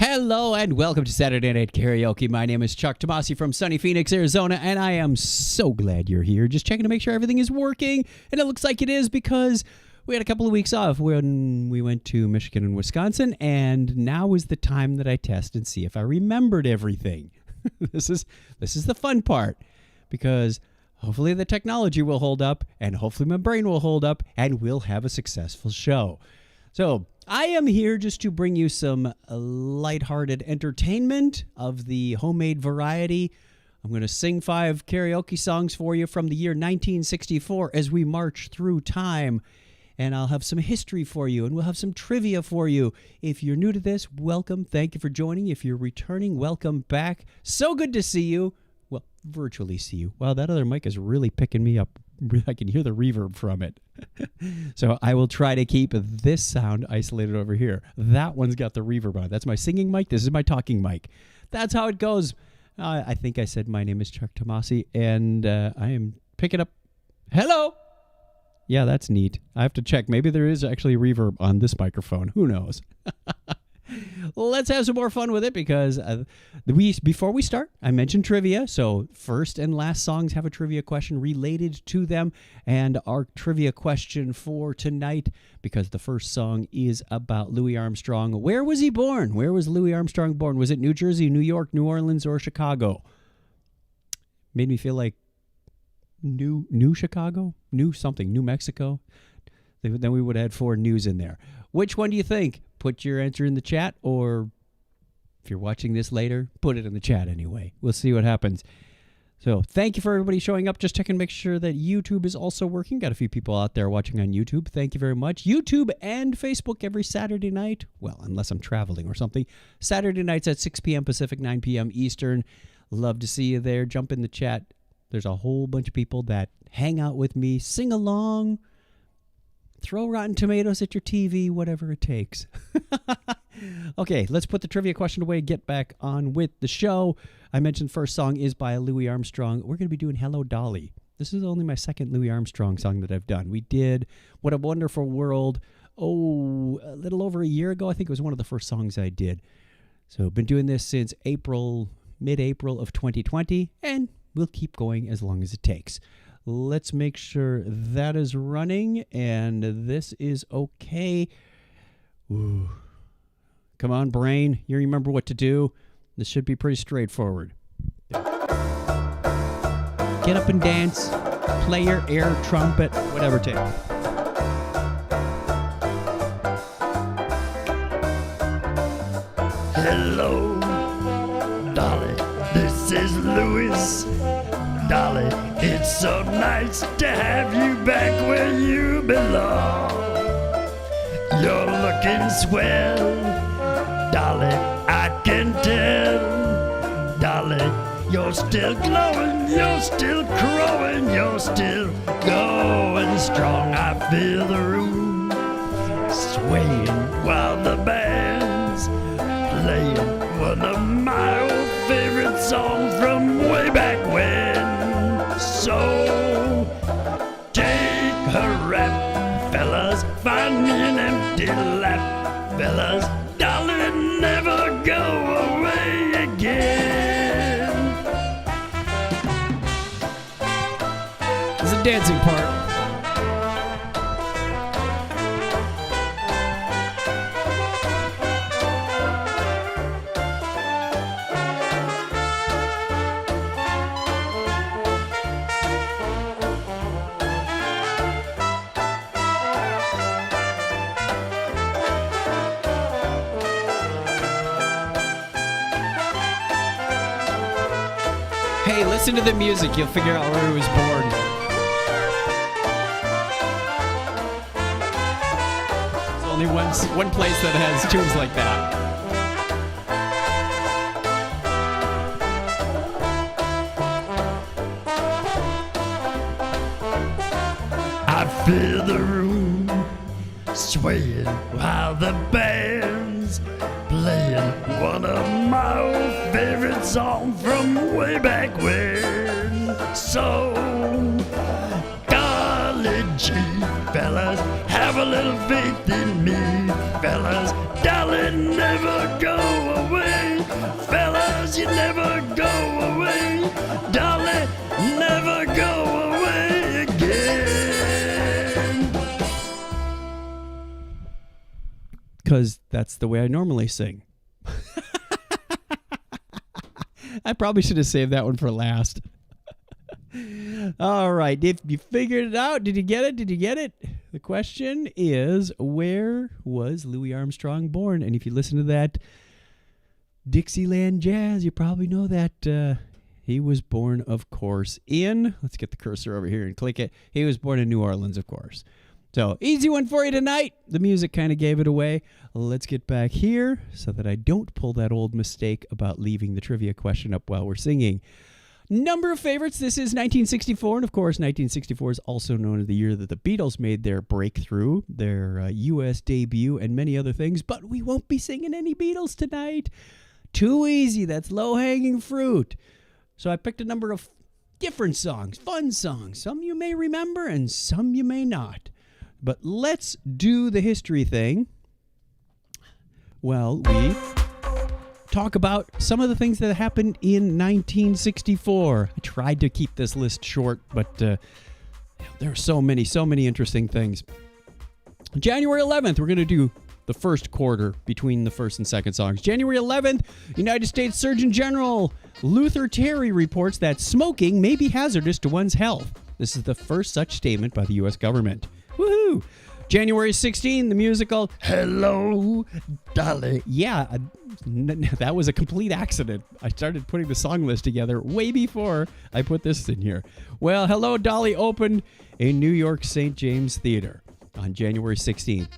Hello and welcome to Saturday Night Karaoke. My name is Chuck Tomasi from sunny Phoenix, Arizona, and I am so glad you're here. Just checking to make sure everything is working, and it looks like it is because we had a couple of weeks off when we went to Michigan and Wisconsin, and now is the time that I test and see if I remembered everything. This is the fun part because hopefully the technology will hold up, and hopefully my brain will hold up, and we'll have a successful show. So I am here just to bring you some lighthearted entertainment of the homemade variety. I'm going to sing 5 karaoke songs for you from the year 1964 as we march through time. And I'll have some history for you, and we'll have some trivia for you. If you're new to this, welcome. Thank you for joining. If you're returning, welcome back. So good to see you. Well, virtually see you. Wow, that other mic is really picking me up. I can hear the reverb from it. So I will try to keep this sound isolated over here. That one's got the reverb on it. That's my singing mic. This is my talking mic. That's how it goes. I think I said my name is Chuck Tomasi, and I am picking up. Hello. Yeah, that's neat. I have to check. Maybe there is actually reverb on this microphone. Who knows? Let's have some more fun with it because before we start, I mentioned trivia. So first and last songs have a trivia question related to them. And our trivia question for tonight, because the first song is about Louie Armstrong. Where was he born? Where was Louie Armstrong born? Was it New Jersey, New York, New Orleans, or Chicago? Made me feel like New Chicago? New something. New Mexico? Then we would have had 4 news in there. Which one do you think? Put your answer in the chat, or if you're watching this later, put it in the chat anyway. We'll see what happens. So thank you for everybody showing up. Just checking to make sure that YouTube is also working. Got a few people out there watching on YouTube. Thank you very much. YouTube and Facebook every Saturday night. Well, unless I'm traveling or something. Saturday nights at 6 p.m. Pacific, 9 p.m. Eastern. Love to see you there. Jump in the chat. There's a whole bunch of people that hang out with me, sing along, throw Rotten Tomatoes at your TV, whatever it takes. Okay, let's put the trivia question away, get back on with the show. I mentioned first song is by Louie Armstrong. We're going to be doing Hello, Dolly. This is only my second Louie Armstrong song that I've done. We did What a Wonderful World, a little over a year ago. I think it was one of the first songs I did. So I've been doing this since mid-April of 2020, and we'll keep going as long as it takes. Let's make sure that is running and this is okay. Ooh. Come on, brain. You remember what to do. This should be pretty straightforward. Get up and dance. Play your air trumpet, whatever it takes. Hello, Dolly. This is Louis. Dolly, it's so nice to have you back where you belong. You're looking swell, Dolly, I can tell. Dolly, you're still glowing, you're still crowing, you're still going strong. I feel the room swaying while the band's playing one of my old favorite songs from way back when. So take a rap, fellas, find me an empty lap, fellas, Dolly, never go away again. It's a dancing part. Hey, listen to the music. You'll figure out where he was born. There's only one place that has tunes like that. I feel the room swaying while the band's playing one of my old favorite songs from way back when. So, Dolly G, fellas, have a little faith in me, fellas. Dolly, never go away. because that's the way I normally sing. I probably should have saved that one for last. All right. If you figured it out, did you get it? Did you get it? The question is, where was Louis Armstrong born? And if you listen to that Dixieland jazz, you probably know that he was born, of course, let's get the cursor over here and click it. He was born in New Orleans, of course. So, easy one for you tonight. The music kind of gave it away. Let's get back here so that I don't pull that old mistake about leaving the trivia question up while we're singing. Number of favorites, this is 1964, and of course 1964 is also known as the year that the Beatles made their breakthrough, their U.S. debut, and many other things, but we won't be singing any Beatles tonight. Too easy, that's low-hanging fruit. So I picked a number of different songs, fun songs. Some you may remember and some you may not. But let's do the history thing. Well, we talk about some of the things that happened in 1964. I tried to keep this list short, but there are so many interesting things. January 11th, we're going to do the first quarter between the first and second songs. January 11th, United States Surgeon General Luther Terry reports that smoking may be hazardous to one's health. This is the first such statement by the U.S. government. Woohoo! January 16th, the musical Hello, Dolly. Yeah, that was a complete accident. I started putting the song list together way before I put this in here. Well, Hello, Dolly opened in New York St. James Theater on January 16th.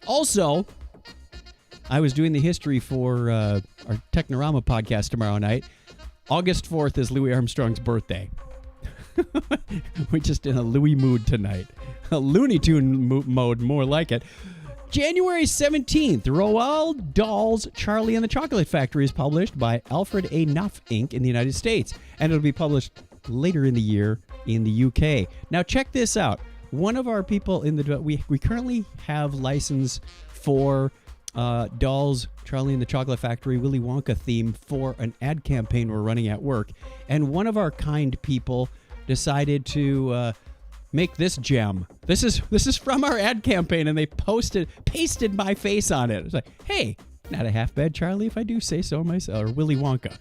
Also, I was doing the history for our Technorama podcast tomorrow night. August 4th is Louis Armstrong's birthday. We're just in a Louie mood tonight. A Looney Tune mode, more like it. January 17th, Roald Dahl's Charlie and the Chocolate Factory is published by Alfred A. Knopf Inc. in the United States, and it'll be published later in the year in the UK. Now check this out. One of our people in the we currently have license for Dahl's Charlie and the Chocolate Factory Willy Wonka theme for an ad campaign we're running at work, and one of our kind people decided to make this gem. This is from our ad campaign, and they pasted my face on it. It's like, hey, not a half bad Charlie if I do say so myself, or Willy Wonka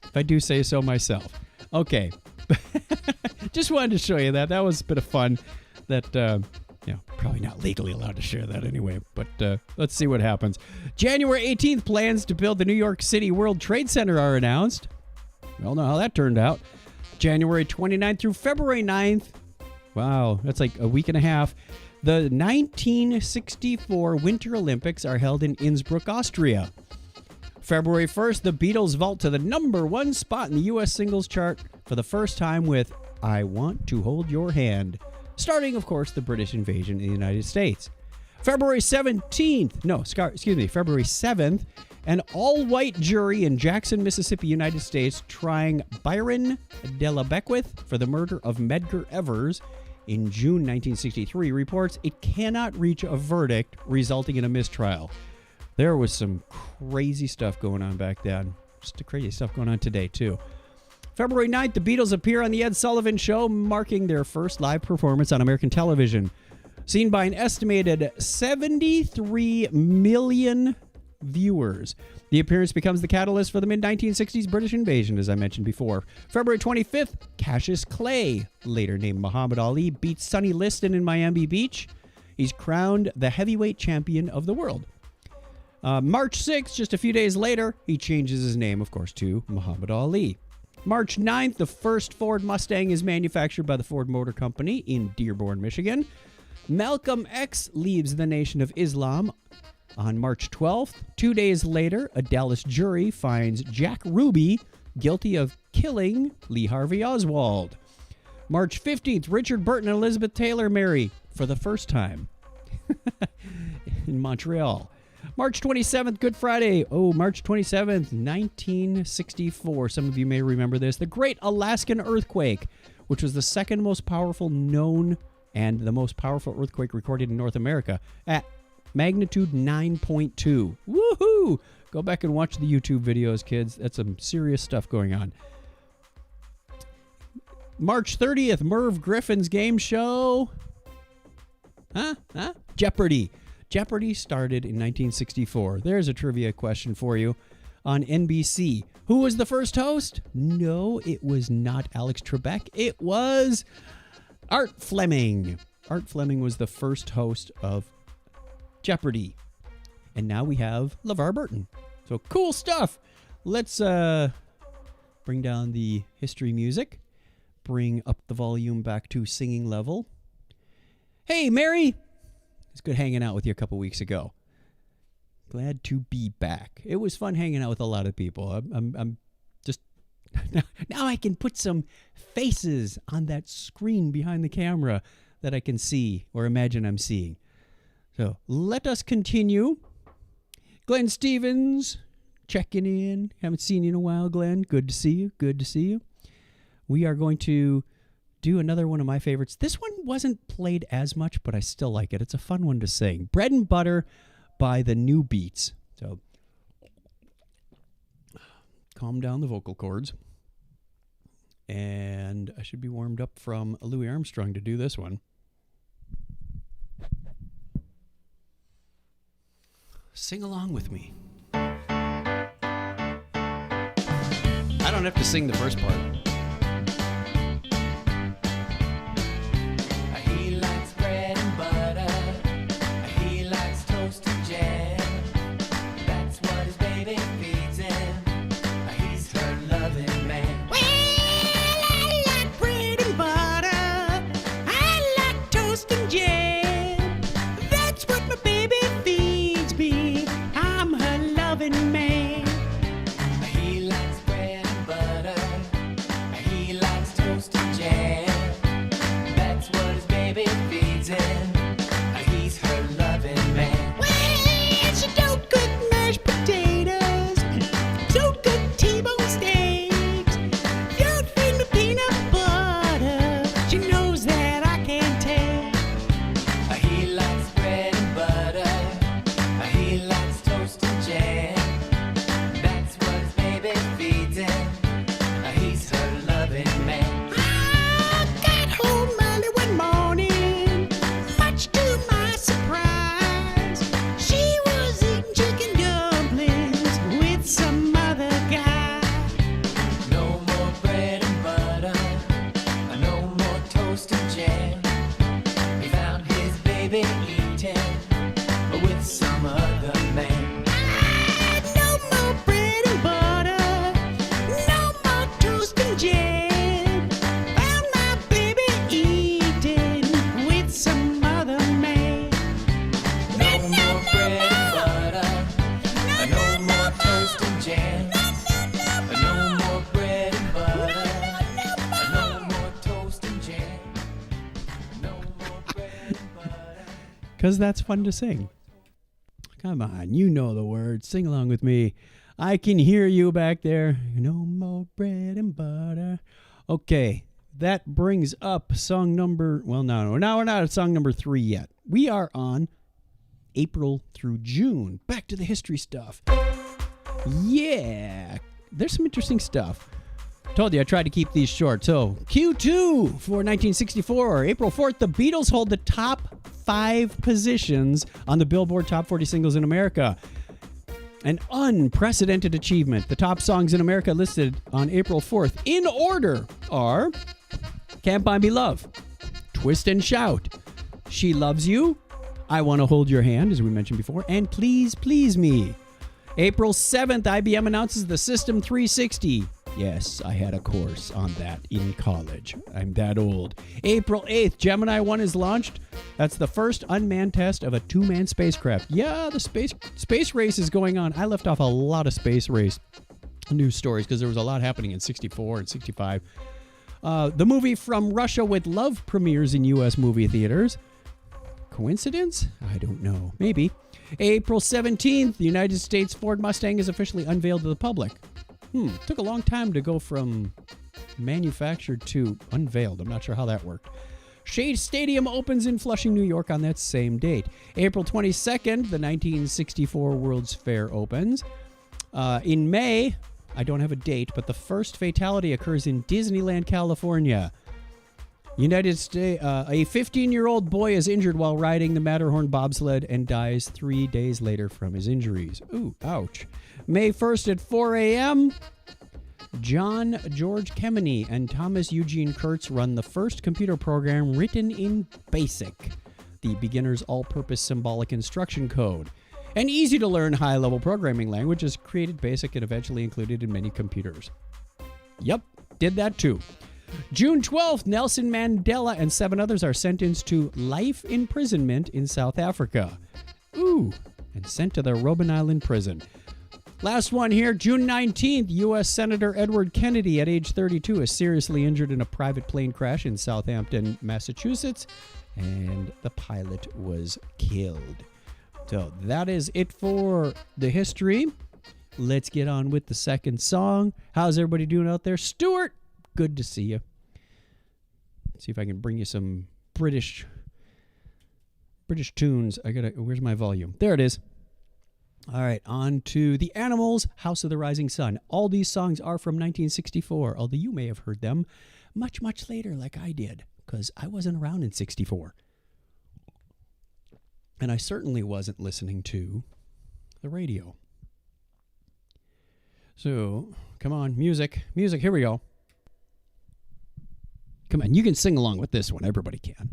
if I do say so myself. Okay, just wanted to show you that. That was a bit of fun. That probably not legally allowed to share that anyway, but let's see what happens. January 18th, plans to build the New York City World Trade Center are announced. We all know how that turned out. January 29th through February 9th. Wow, that's like a week and a half. The 1964 Winter Olympics are held in Innsbruck, Austria. February 1st, the Beatles vault to the number one spot in the U.S. singles chart for the first time with I Want to Hold Your Hand, starting, of course, the British invasion in the United States. February 7th, an all-white jury in Jackson, Mississippi, United States, trying Byron Della Beckwith for the murder of Medgar Evers in June 1963, reports it cannot reach a verdict, resulting in a mistrial. There was some crazy stuff going on back then. Just the crazy stuff going on today, too. February 9th, the Beatles appear on The Ed Sullivan Show, marking their first live performance on American television. Seen by an estimated 73 million viewers. The appearance becomes the catalyst for the mid-1960s British invasion, as I mentioned before. February 25th, Cassius Clay, later named Muhammad Ali, beats Sonny Liston in Miami Beach. He's crowned the heavyweight champion of the world. March 6th, just a few days later, he changes his name, of course, to Muhammad Ali. March 9th, the first Ford Mustang is manufactured by the Ford Motor Company in Dearborn, Michigan. Malcolm X leaves the Nation of Islam on March 12th. 2 days later, a Dallas jury finds Jack Ruby guilty of killing Lee Harvey Oswald. March 15th, Richard Burton and Elizabeth Taylor marry for the first time in Montreal. March 27th, Good Friday. March 27th, 1964. Some of you may remember this. The Great Alaskan Earthquake, which was the second most powerful known and the most powerful earthquake recorded in North America at magnitude 9.2. Woohoo! Go back and watch the YouTube videos, kids. That's some serious stuff going on. March 30th, Merv Griffin's game show. Jeopardy! Jeopardy started in 1964. There's a trivia question for you. On NBC. Who was the first host? No, it was not Alex Trebek. It was Art Fleming. Art Fleming was the first host of Jeopardy. And now we have LeVar Burton. So cool stuff. Let's bring down the history music. Bring up the volume back to singing level. Hey, Mary. It's good hanging out with you a couple weeks ago. Glad to be back. It was fun hanging out with a lot of people. I'm just now I can put some faces on that screen behind the camera that I can see or imagine I'm seeing. So let us continue. Glenn Stevens checking in. Haven't seen you in a while, Glenn. Good to see you. Good to see you. We are going to do another one of my favorites. This one wasn't played as much, but I still like it. It's a fun one to sing. Bread and Butter by the Newbeats. So calm down the vocal cords. And I should be warmed up from Louie Armstrong to do this one. Sing along with me. I don't have to sing the first part. Because that's fun to sing. Come on, you know the words. Sing along with me. I can hear you back there. No more bread and butter. Okay, that brings up song number... Well, no, we're not at song number 3 yet. We are on April through June. Back to the history stuff. Yeah, there's some interesting stuff. Told you I tried to keep these short. So, Q2 for 1964. April 4th, the Beatles hold the top 5 positions on the Billboard Top 40 Singles in America. An unprecedented achievement. The top songs in America listed on April 4th in order are Can't Buy Me Love, Twist and Shout, She Loves You, I Want to Hold Your Hand, as we mentioned before, and Please Please Me. April 7th, IBM announces the System 360. Yes, I had a course on that in college. I'm that old. April 8th, Gemini 1 is launched. That's the first unmanned test of a 2-man spacecraft. Yeah, the space race is going on. I left off a lot of space race news stories because there was a lot happening in 64 and 65. The movie From Russia with Love premieres in U.S. movie theaters. Coincidence? I don't know. Maybe. April 17th, the United States Ford Mustang is officially unveiled to the public. Took a long time to go from manufactured to unveiled. I'm not sure how that worked. Shea Stadium opens in Flushing, New York on that same date. April 22nd, the 1964 World's Fair opens. In May, I don't have a date, but the first fatality occurs in Disneyland, California. United States, a 15-year-old boy is injured while riding the Matterhorn bobsled and dies 3 days later from his injuries. Ooh, ouch. May 1st at 4 a.m., John George Kemeny and Thomas Eugene Kurtz run the first computer program written in BASIC, the beginner's all-purpose symbolic instruction code. An easy-to-learn high-level programming language is created BASIC and eventually included in many computers. Yep, did that too. June 12th, Nelson Mandela and 7 others are sentenced to life imprisonment in South Africa. Ooh, and sent to their Robben Island prison. Last one here, June 19th, U.S. Senator Edward Kennedy, at age 32, is seriously injured in a private plane crash in Southampton, Massachusetts, and the pilot was killed. So that is it for the history. Let's get on with the second song. How's everybody doing out there? Stuart, good to see you. Let's see if I can bring you some British tunes. Where's my volume? There it is. All right, on to The Animals, House of the Rising Sun. All these songs are from 1964, although you may have heard them much, much later like I did, because I wasn't around in 64. And I certainly wasn't listening to the radio. So, come on, music, here we go. Come on, you can sing along with this one. Everybody can.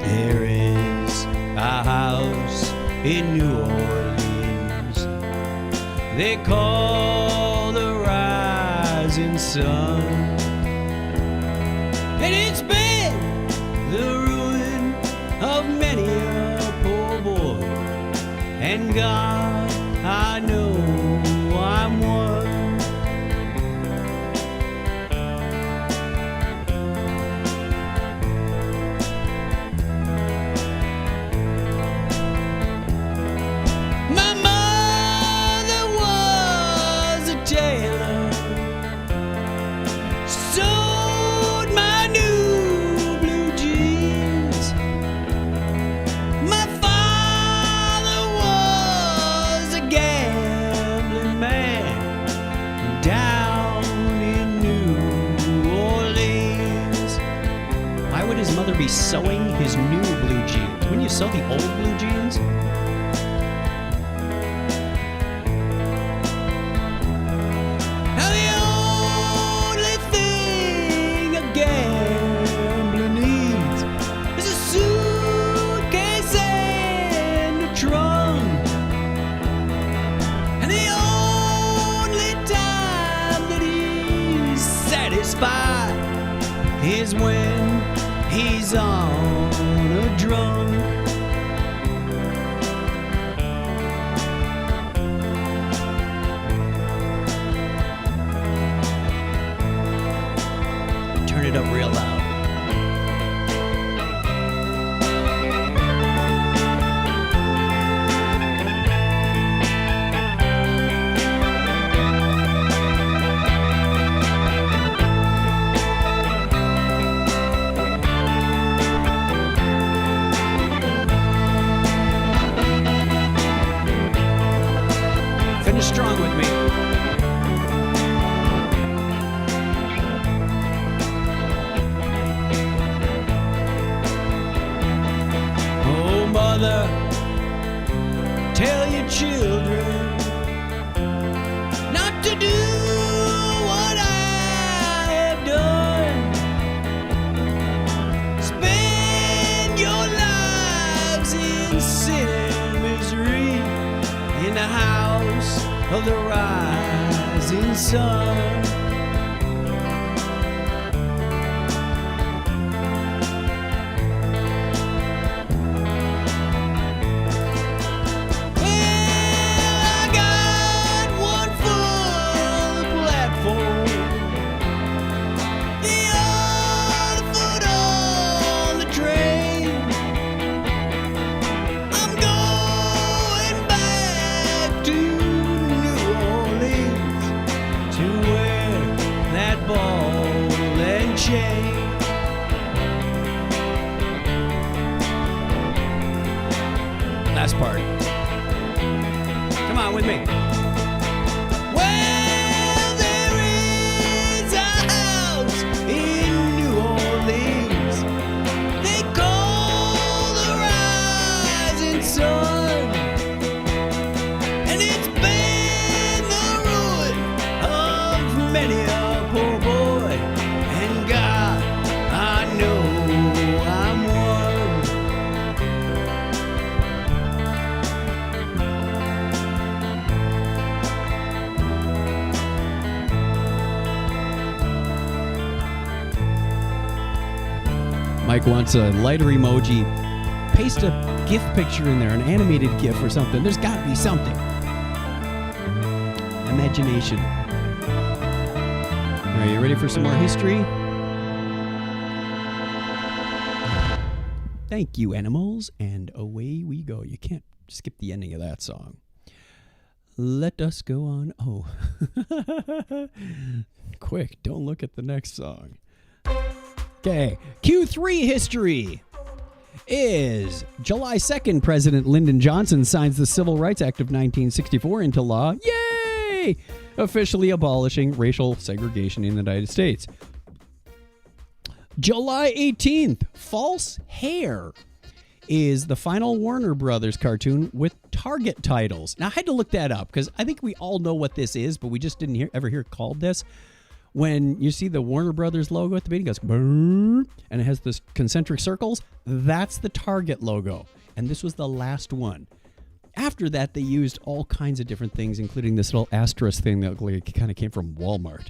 There is a house in New Orleans they call the Rising Sun, and it's been the ruin of many a poor boy, and God, I know I'm one. My mother was a tailor, sewed my new blue jeans. My father was a gambling man down in New Orleans. Why would his mother be sewing his new blue jeans? Wouldn't you sew the old blue jeans? Now the only thing a gambler needs is a suitcase and a trunk. And the only time that he's satisfied is when he's on a drunk. Turn it up real loud. Finish strong with me. Oh, mother, tell your children not to do what I have done. Spend your lives in sin and misery in the house of the rising sun. Well, I got one foot on the platform, the other foot on the train. I'm going back to New Orleans, to where me. Well, there is a house in New Orleans they call the Rising Sun, and it's been the ruin of many a poor boy, and God, I know I'm one. Mike wants a lighter emoji. Paste a GIF picture in there, an animated GIF or something. There's got to be something. Imagination. Are you ready for some more history? Thank you, animals. And away we go. You can't skip the ending of that song. Let us go on. Oh. Quick, don't look at the next song. Okay, Q3 history is July 2nd, President Lyndon Johnson signs the Civil Rights Act of 1964 into law. Yay! Officially abolishing racial segregation in the United States. July 18th, False Hair is the final Warner Brothers cartoon with Target titles. Now, I had to look that up because I think we all know what this is, but we just didn't ever hear it called this. When you see the Warner Brothers logo at the beginning, it goes, brrr, and it has this concentric circles. That's the Target logo. And this was the last one. After that, they used all kinds of different things, including this little asterisk thing that kind of came from Walmart.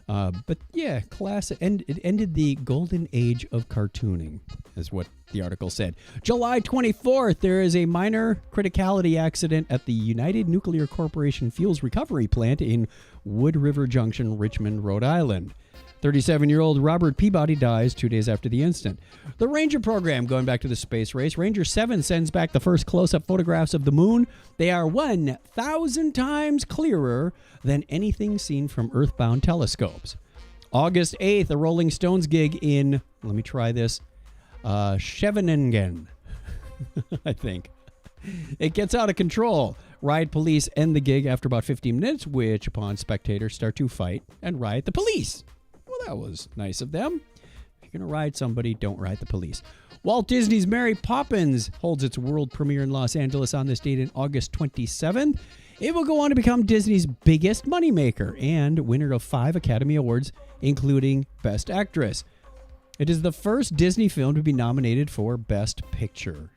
But yeah, classic. And it ended the golden age of cartooning, is what the article said. July 24th, there is a minor criticality accident at the United Nuclear Corporation Fuels Recovery Plant in Wood River Junction, Richmond, Rhode Island. 37-year-old Robert Peabody dies 2 days after the incident. The Ranger program, going back to the space race, Ranger 7 sends back the first close-up photographs of the moon. They are 1,000 times clearer than anything seen from Earthbound telescopes. August 8th, a Rolling Stones gig in, let me try this, Scheveningen, I think. It gets out of control. Riot police end the gig after about 15 minutes, which upon spectators start to fight and riot the police. Well, that was nice of them. If you're going to riot somebody, don't riot the police. Walt Disney's Mary Poppins holds its world premiere in Los Angeles on this date in August 27th. It will go on to become Disney's biggest moneymaker and winner of 5 Academy Awards, including Best Actress. It is the first Disney film to be nominated for Best Picture.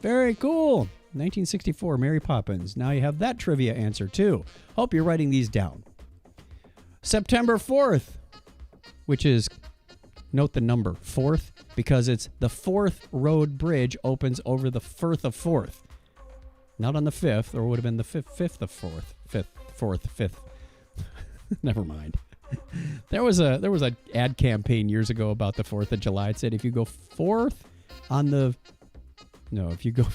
Very cool. 1964, Mary Poppins. Now you have that trivia answer, too. Hope you're writing these down. September 4th, which is, note the number, 4th, because it's the 4th Road Bridge opens over the Firth of Forth. Not on the 5th, or it would have been the 5th of 4th. Never mind. There was a ad campaign years ago about the 4th of July. It said if you go if you go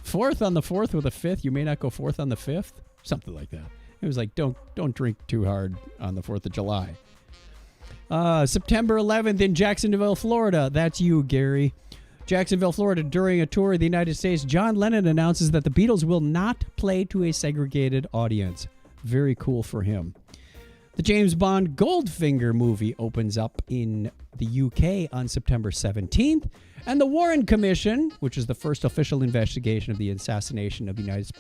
4th on the 4th or the 5th, you may not go 4th on the 5th. Something like that. It was like, don't drink too hard on the 4th of July. September 11th in Jacksonville, Florida. That's you, Gary. Jacksonville, Florida. During a tour of the United States, John Lennon announces that the Beatles will not play to a segregated audience. Very cool for him. The James Bond Goldfinger movie opens up in the UK on September 17th. And the Warren Commission, which is the first official investigation of the assassination of United States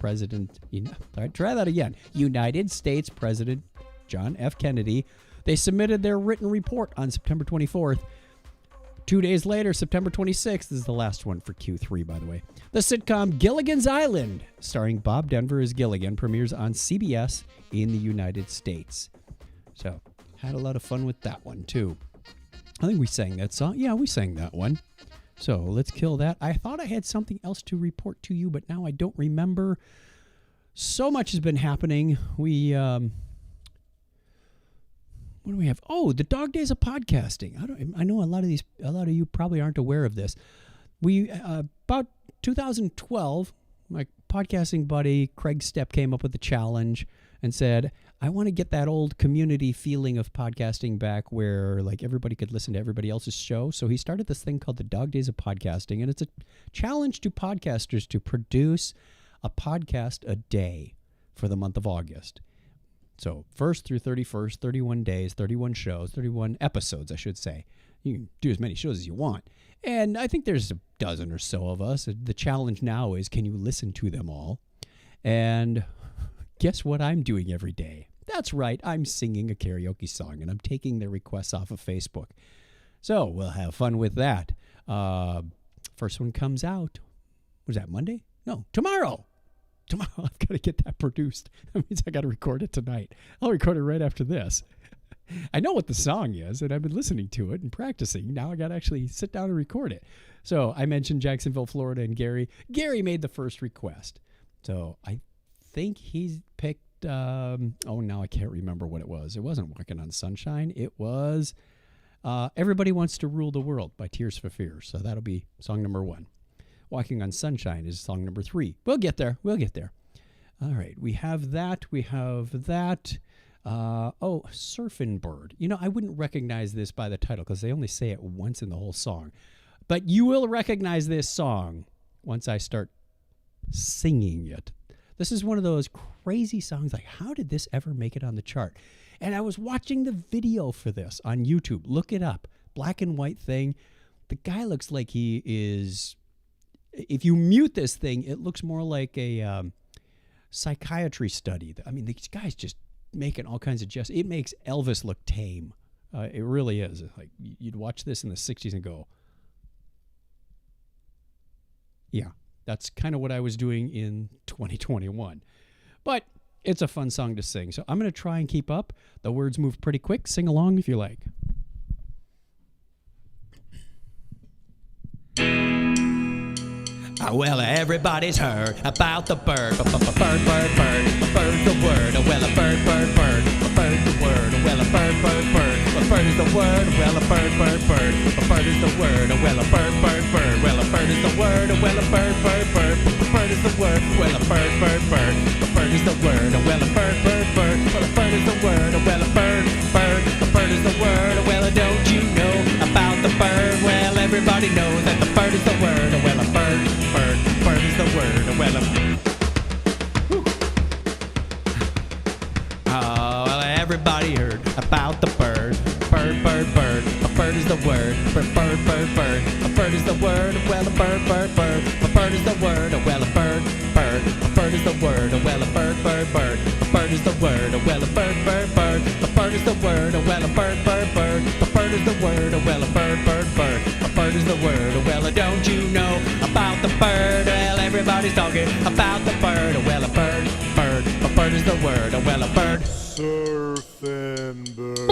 President John F. Kennedy, they submitted their written report on September 24th. 2 days later, September 26th, this is the last one for Q3, by the way. The sitcom Gilligan's Island, starring Bob Denver as Gilligan, premieres on CBS in the United States. So, had a lot of fun with that one, too. I think we sang that song. Yeah, we sang that one. So, let's kill that. I thought I had something else to report to you, but now I don't remember. So much has been happening. What do we have? Oh, the Dog Days of Podcasting. I know a lot of you probably aren't aware of this. We about 2012, my podcasting buddy Craig Stepp came up with a challenge and said, I want to get that old community feeling of podcasting back where like everybody could listen to everybody else's show. So he started this thing called the Dog Days of Podcasting, and it's a challenge to podcasters to produce a podcast a day for the month of August. So 1st through 31st, 31 days, 31 shows, 31 episodes, I should say. You can do as many shows as you want. And I think there's a dozen or so of us. The challenge now is, can you listen to them all? And guess what I'm doing every day? That's right, I'm singing a karaoke song, and I'm taking their requests off of Facebook. So we'll have fun with that. First one comes out. Was that Monday? No, tomorrow. Tomorrow, I've got to get that produced. That means I got to record it tonight. I'll record it right after this. I know what the song is, and I've been listening to it and practicing. Now I got to actually sit down and record it. So I mentioned Jacksonville, Florida, and Gary. Gary made the first request. So I think he's picked, now I can't remember what it was. It wasn't Walking on Sunshine. It was Everybody Wants to Rule the World by Tears for Fears. So that'll be song number 1. Walking on Sunshine is song number 3. We'll get there. All right. We have that. Surfin' Bird. I wouldn't recognize this by the title because they only say it once in the whole song. But you will recognize this song once I start singing it. This is one of those crazy songs. Like, how did this ever make it on the chart? And I was watching the video for this on YouTube. Look it up. Black and white thing. The guy looks like he is... If you mute this thing, it looks more like a psychiatry study. I mean, these guys just making all kinds of gestures. It makes Elvis look tame. It really is. Like, you'd watch this in the 60s and go, yeah, that's kind of what I was doing in 2021. But it's a fun song to sing. So I'm going to try and keep up. The words move pretty quick. Sing along if you like. Well, everybody's heard about the bird. Bird, bird, bird. A bird's the word. Well, a bird, bird, bird. A bird's the word. Well, a bird, bird, bird. A bird is the word. Well, a bird, bird, bird. A bird is the word. Well, a bird, bird, bird. Well, a bird is the word. Well, a bird, bird, bird. A bird is the word. Well, a bird, bird, bird. A bird is the word. Well, a bird, bird, bird. Well, a bird is the word. Well, a bird, bird. A bird is the word. Well, don't you know about the bird? Well, everybody knows that the bird is the word. Well, a bird, bird. Bird is the word. Well, everybody heard about the bird. Bird, bird, bird. A bird is the word. Bird, bird, bird, bird. A bird is the word. Well, a bird, bird, bird. A bird is the word. Well, a bird, bird. A bird is the word. Well, a bird, bird, bird. A bird is the word. Well, a bird, bird, bird. A bird is the word. Well, a bird, bird, bird. A bird is the word. Well, a bird, bird, bird. A bird is the word. Well, don't you know about the bird? Well, everybody's talking about the bird. Well, a bird, bird. A bird is the word. Well, a bird. Surfin' bird.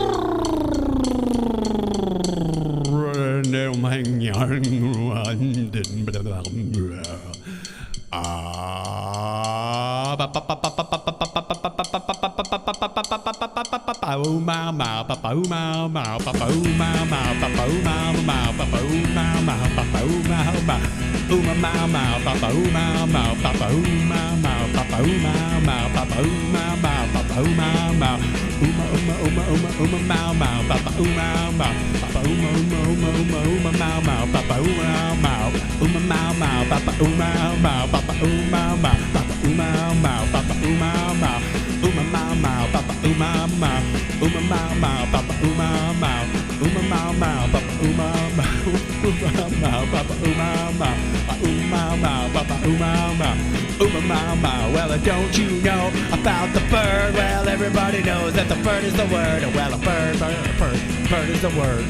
Well, don't you know about the bird? Well, everybody knows that the bird is the word. Well, a bird, bird, bird, bird is the word.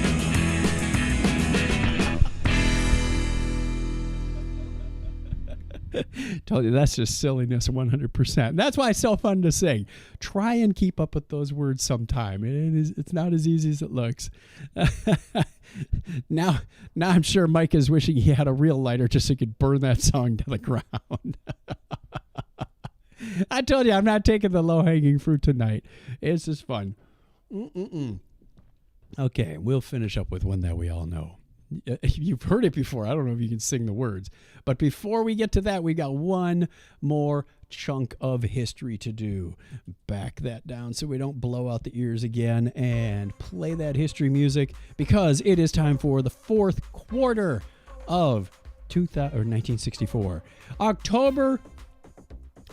Told you, that's just silliness 100%. That's why it's so fun to sing. Try and keep up with those words sometime. It's not as easy as it looks. Now I'm sure Mike is wishing he had a real lighter just so he could burn that song to the ground. I told you, I'm not taking the low-hanging fruit tonight. It's just fun. Okay, we'll finish up with one that we all know. You've heard it before. I don't know if you can sing the words. But before we get to that, we got one more chunk of history to do. Back that down so we don't blow out the ears again and play that history music, because it is time for the fourth quarter of 1964. October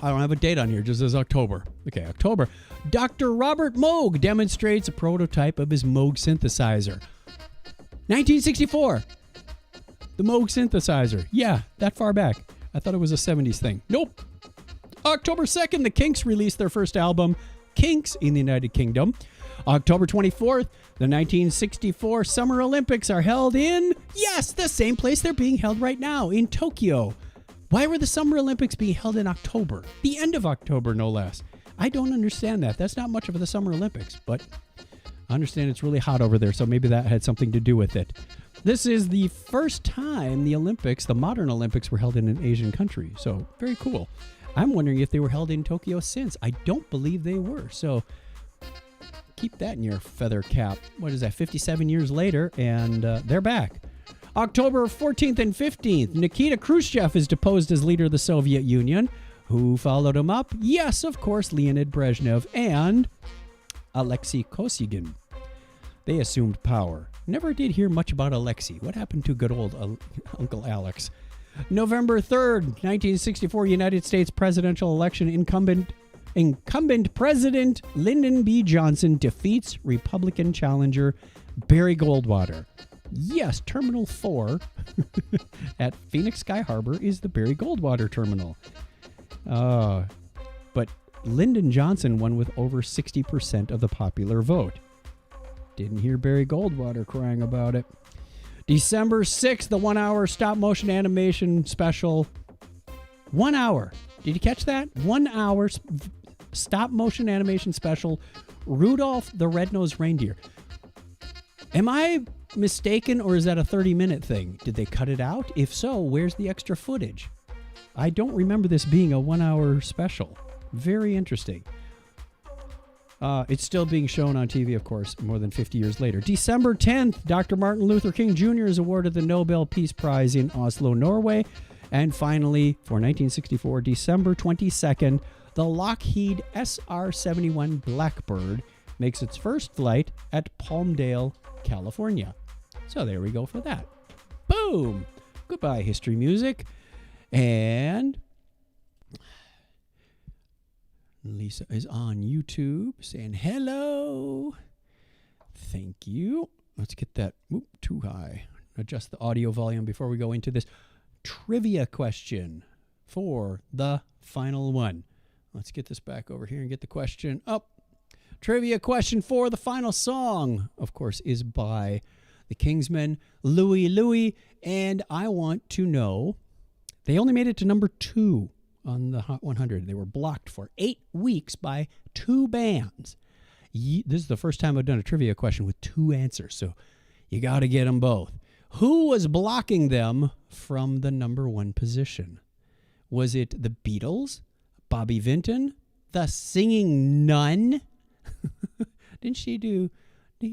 I don't have a date on here, just says October. Okay, October. Dr. Robert Moog demonstrates a prototype of his Moog synthesizer. 1964. The Moog synthesizer. Yeah, that far back. I thought it was a 70s thing. Nope. October 2nd, the Kinks released their first album, Kinks, in the United Kingdom. October 24th, the 1964 Summer Olympics are held in, yes, the same place they're being held right now, in Tokyo. Why were the Summer Olympics being held in October? The end of October, no less. I don't understand that. That's not much of the Summer Olympics, but I understand it's really hot over there, so maybe that had something to do with it. This is the first time the Olympics, the modern Olympics, were held in an Asian country, so very cool. I'm wondering if they were held in Tokyo since. I don't believe they were, so keep that in your feather cap. What is that, 57 years later, and they're back. October 14th and 15th, Nikita Khrushchev is deposed as leader of the Soviet Union. Who followed him up? Yes, of course, Leonid Brezhnev and Alexei Kosygin. They assumed power. Never did hear much about Alexei. What happened to good old Uncle Alex? November 3rd, 1964, United States presidential election. Incumbent President Lyndon B. Johnson defeats Republican challenger Barry Goldwater. Yes, Terminal 4 at Phoenix Sky Harbor is the Barry Goldwater Terminal. But Lyndon Johnson won with over 60% of the popular vote. Didn't hear Barry Goldwater crying about it. December 6th, the 1 hour stop motion animation special. 1 hour. Did you catch that? 1 hour stop motion animation special. Rudolph the Red-Nosed Reindeer. Am I mistaken, or is that a 30-minute thing? Did they cut it out? If so, where's the extra footage? I don't remember this being a 1 hour special. Very interesting. It's still being shown on TV, of course, more than 50 years later. December 10th, Dr. Martin Luther King Jr. is awarded the Nobel Peace Prize in Oslo, Norway. And finally, for 1964, December 22nd, the Lockheed SR-71 Blackbird makes its first flight at Palmdale, California. So there we go for that. Boom! Goodbye, history music. And Lisa is on YouTube saying hello. Thank you. Let's get that too high. Adjust the audio volume before we go into this trivia question for the final one. Let's get this back over here and get the question up. Trivia question for the final song, of course, is by the Kingsmen, Louie, Louie. And I want to know, they only made it to number 2 on the Hot 100. They were blocked for 8 weeks by 2 bands. This is the first time I've done a trivia question with 2 answers, so you got to get them both. Who was blocking them from the number 1 position? Was it the Beatles, Bobby Vinton, the Singing Nun? Didn't she do? I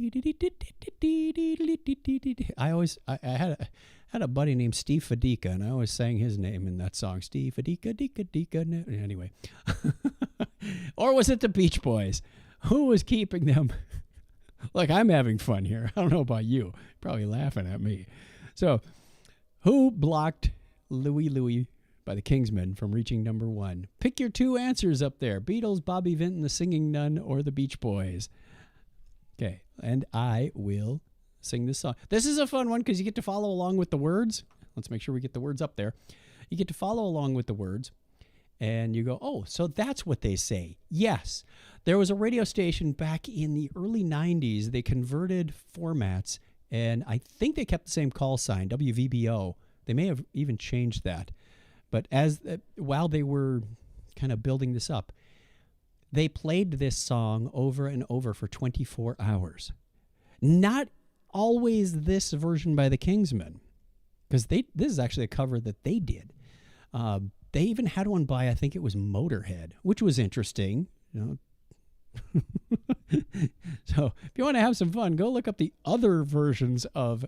had a buddy named Steve Fadika, and I always sang his name in that song. Steve Fadika, Dika, Dika. Anyway. Or was it the Beach Boys? Who was keeping them? Look, I'm having fun here. I don't know about you. Probably laughing at me. So, who blocked Louie Louie by the Kingsmen from reaching number 1? Pick your 2 answers up there. Beatles, Bobby Vinton, the Singing Nun, or the Beach Boys. Okay, and I will sing this song. This is a fun one because you get to follow along with the words. Let's make sure we get the words up there. You get to follow along with the words, and you go, oh, so that's what they say. Yes, there was a radio station back in the early 90s. They converted formats, and I think they kept the same call sign, WVBO. They may have even changed that. But while they were kind of building this up, they played this song over and over for 24 hours. Not always this version by the Kingsmen, because this is actually a cover that they did. They even had one by, I think it was Motorhead, which was interesting. So if you want to have some fun, go look up the other versions of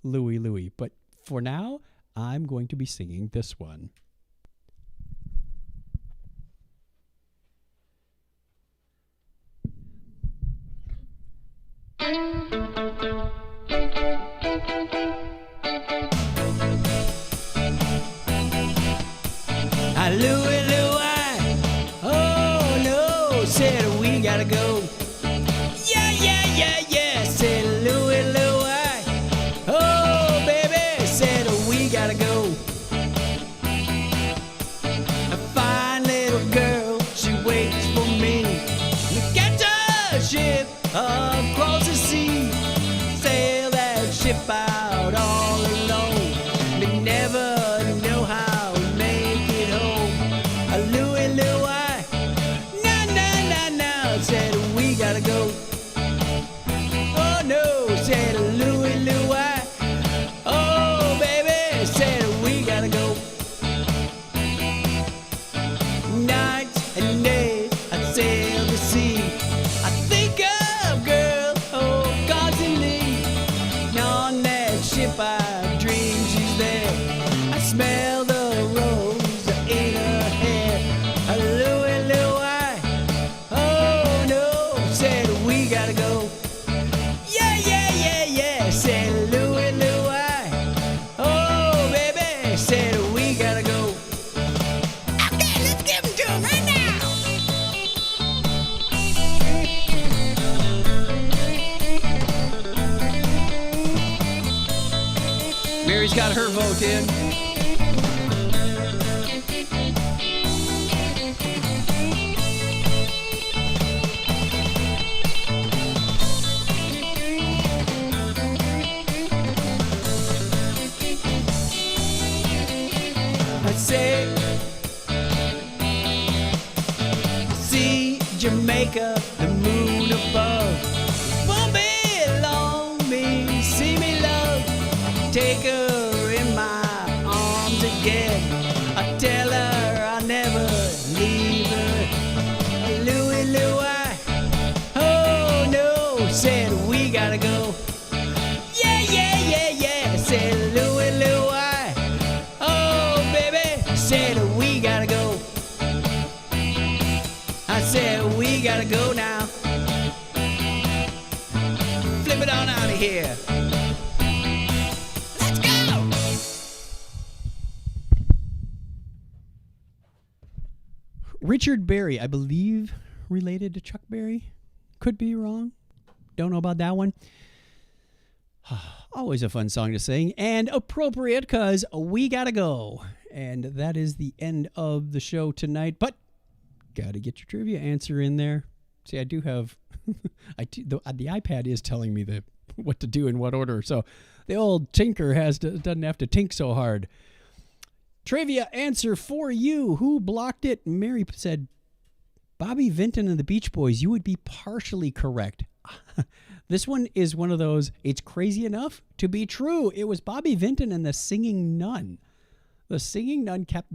Louie Louie. But for now, I'm going to be singing this one. Louie, Louie, said we gotta go. Yeah, yeah, yeah, yeah, said Louie, Louie. Oh, baby, said we gotta go. A fine little girl, she waits for me. We catch a ship across the sea. Sail that ship out all alone. We never know how to make it home. A Louie, Louie, no, said we gotta go. Oh no, said Louie, Louie. Oh baby, said we gotta go. Night and day I sail the sea. I think of girl, oh constantly. On that ship I dream she's there. I smell the rose in her hair. A Louie, Louie. Oh no, said we gotta go. Yeah, yeah, yeah, yeah, said Louie, Louie. Oh baby, said we gotta go. Okay, let's give them to him right now. Mary's got her vote in. I say, see Jamaica, the moon above. Won't be long, me, see me love. Take her in my arms again. I tell her I'll never leave her. Louie, Louie. Oh no, said we gotta go. Yeah, yeah, yeah, yeah, said Louie, Louie. Oh baby, said we gotta go. I said we gotta go now. Flip it on out of here. Let's go. Richard Berry, I believe related to Chuck Berry. Could be wrong. Don't know about that one. Always a fun song to sing and appropriate because we gotta go. And that is the end of the show tonight. But gotta get your trivia answer in there. See, I do have the iPad is telling me what to do in what order. So the old tinker doesn't have to tink so hard. Trivia answer for you. Who blocked it? Mary said Bobby Vinton and the Beach Boys. You would be partially correct. This one is one of those, it's crazy enough to be true. It was Bobby Vinton and the Singing Nun. The Singing Nun kept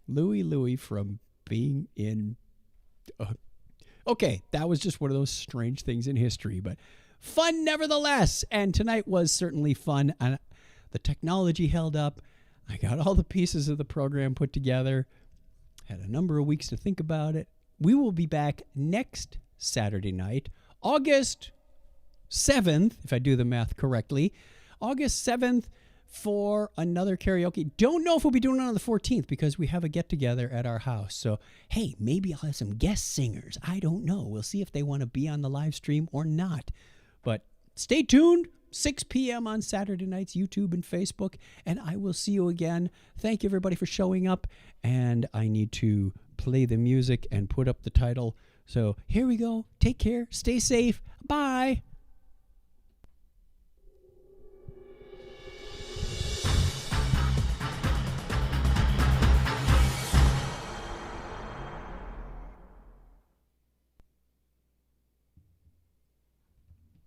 Louie from being in... okay, that was just one of those strange things in history, but fun nevertheless. And tonight was certainly fun. And the technology held up. I got all the pieces of the program put together. Had a number of weeks to think about it. We will be back next Saturday night, August 7th, if I do the math correctly. August 7th for another karaoke. Don't know if we'll be doing it on the 14th because we have a get-together at our house. So, hey, maybe I'll have some guest singers. I don't know. We'll see if they want to be on the live stream or not. But stay tuned. 6 p.m. on Saturday nights, YouTube and Facebook. And I will see you again. Thank you, everybody, for showing up. And I need to play the music and put up the title. So here we go. Take care. Stay safe. Bye.